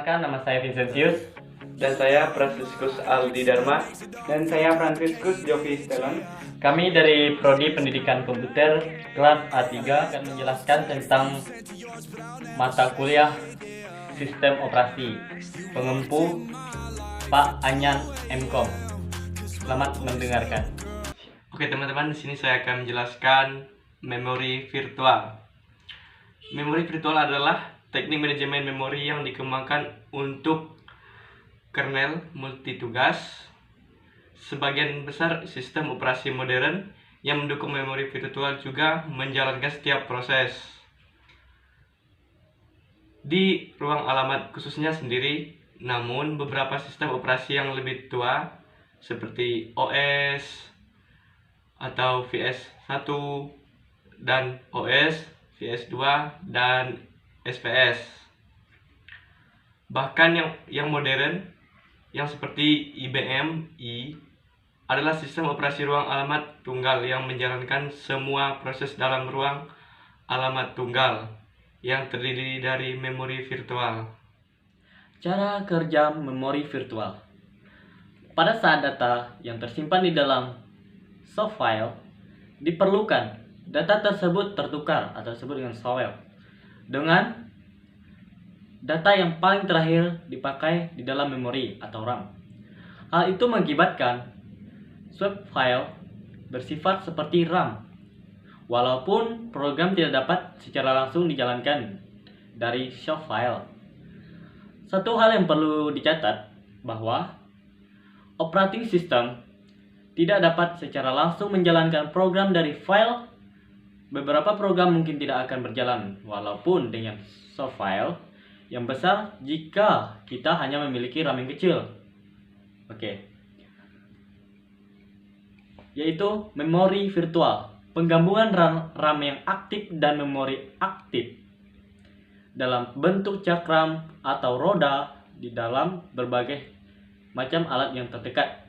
Perkenalkan, nama saya Vincentius. Dan saya Franciscus Aldi Dharma. Dan saya Franciscus Jovi Stelon. Kami dari Prodi Pendidikan Komputer kelas A3 akan menjelaskan tentang mata kuliah Sistem Operasi pengempu Pak Anyan MKOM. Selamat mendengarkan. Oke teman-teman, di sini saya akan menjelaskan memori virtual. Memori virtual adalah teknik manajemen memori yang dikembangkan untuk kernel multitugas. Sebagian besar sistem operasi modern yang mendukung memori virtual juga menjalankan setiap proses di ruang alamat khususnya sendiri. Namun beberapa sistem operasi yang lebih tua seperti OS atau VS1 dan OS, VS2 dan SPS, bahkan yang modern yang seperti IBM I adalah sistem operasi ruang alamat tunggal yang menjalankan semua proses dalam ruang alamat tunggal yang terdiri dari memori virtual. Cara kerja memori virtual. Pada saat data yang tersimpan di dalam soft file diperlukan, data tersebut tertukar atau disebut dengan software dengan data yang paling terakhir dipakai di dalam memori atau RAM. Hal itu mengakibatkan soft file bersifat seperti RAM, walaupun program tidak dapat secara langsung dijalankan dari soft file. Satu hal yang perlu dicatat bahwa operating system tidak dapat secara langsung menjalankan program dari file. Beberapa program mungkin tidak akan berjalan walaupun dengan soft file yang besar jika kita hanya memiliki RAM yang kecil. Yaitu memori virtual, penggabungan RAM yang aktif dan memori aktif dalam bentuk cakram atau roda di dalam berbagai macam alat yang terdekat.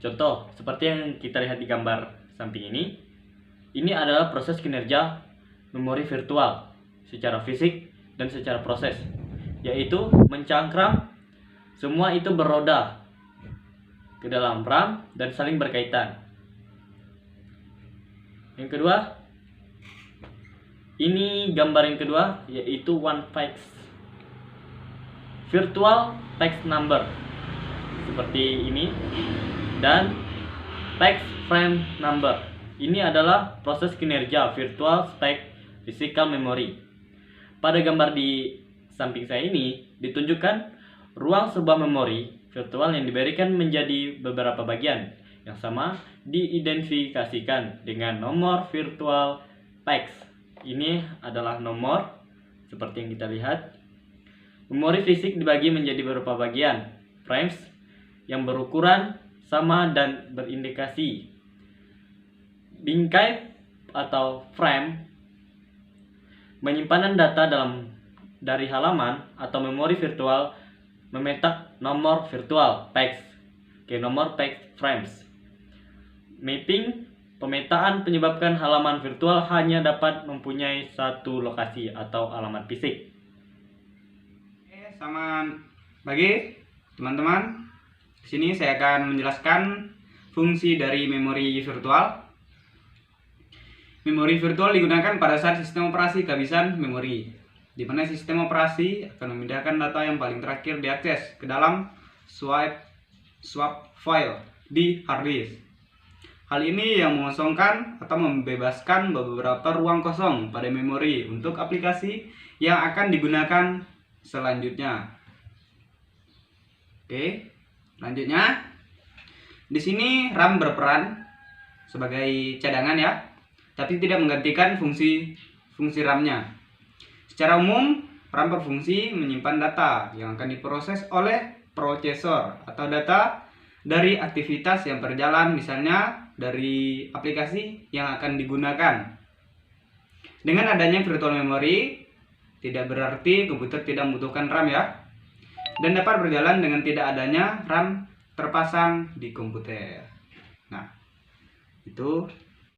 Contoh seperti yang kita lihat di gambar samping ini. Ini adalah proses kinerja memori virtual secara fisik dan secara proses, yaitu mencangkram semua itu beroda ke dalam RAM dan saling berkaitan. Yang kedua, ini gambar yang kedua, yaitu one text virtual text number seperti ini, dan text frame number. Ini adalah proses kinerja virtual stack physical memory. Pada gambar di samping saya ini ditunjukkan ruang sebuah memori virtual yang diberikan menjadi beberapa bagian yang sama diidentifikasikan dengan nomor virtual text. Ini adalah nomor seperti yang kita lihat. Memori fisik dibagi menjadi beberapa bagian, frames yang berukuran sama dan berindikasi. Bingkai atau frame penyimpanan data dari halaman atau memori virtual memetak nomor virtual text ke nomor text frames. Mapping pemetaan menyebabkan halaman virtual hanya dapat mempunyai satu lokasi atau alamat fisik. Selamat pagi teman-teman. Di sini saya akan menjelaskan fungsi dari memori virtual. Memori virtual digunakan pada saat sistem operasi kehabisan memori, di mana sistem operasi akan memindahkan data yang paling terakhir diakses ke dalam swap file di hard disk. Hal ini yang mengosongkan atau membebaskan beberapa ruang kosong pada memori untuk aplikasi yang akan digunakan selanjutnya. Selanjutnya di sini RAM berperan sebagai cadangan ya, tapi tidak menggantikan fungsi RAM-nya. Secara umum, RAM berfungsi menyimpan data yang akan diproses oleh prosesor atau data dari aktivitas yang berjalan, misalnya dari aplikasi yang akan digunakan. Dengan adanya virtual memory, tidak berarti komputer tidak membutuhkan RAM ya, dan dapat berjalan dengan tidak adanya RAM terpasang di komputer. Nah, itu